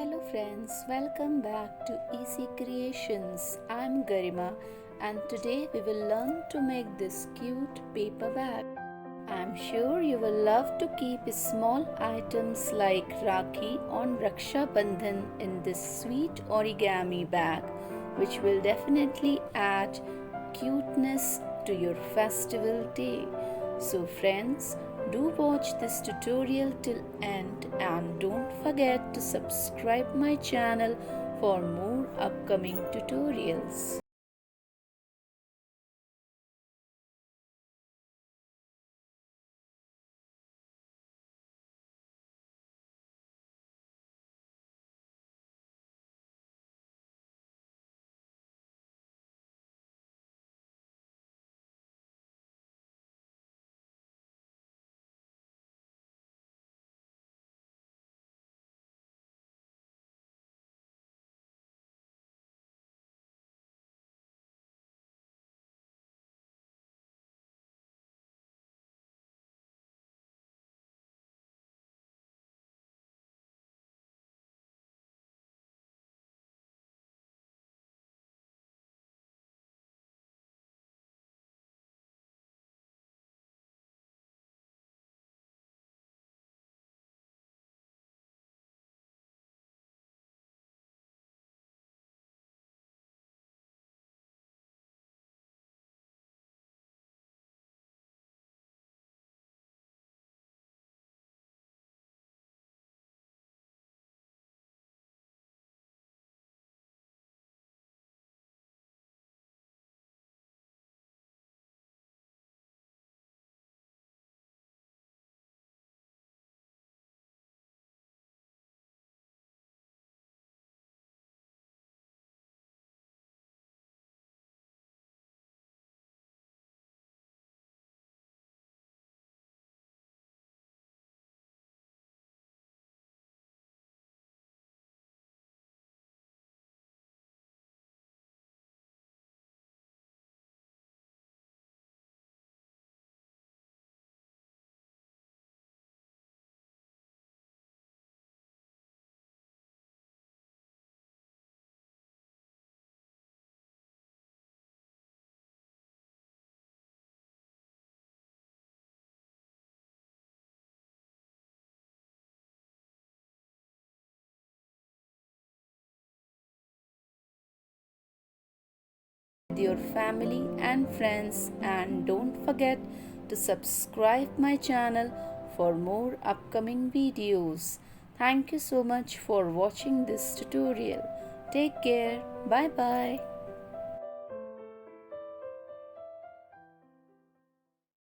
Hello friends, welcome back to Easy Creations. I'm Garima and today we will learn to make this cute paper bag. I'm sure you will love to keep small items like Rakhi on Raksha Bandhan in this sweet origami bag, which will definitely add cuteness to your festival day. So friends, do watch this tutorial till end and don't forget to subscribe my channel for more upcoming tutorials. With your family and friends, and don't forget to subscribe my channel for more upcoming videos. Thank you so much for watching this tutorial. Take care. Bye bye.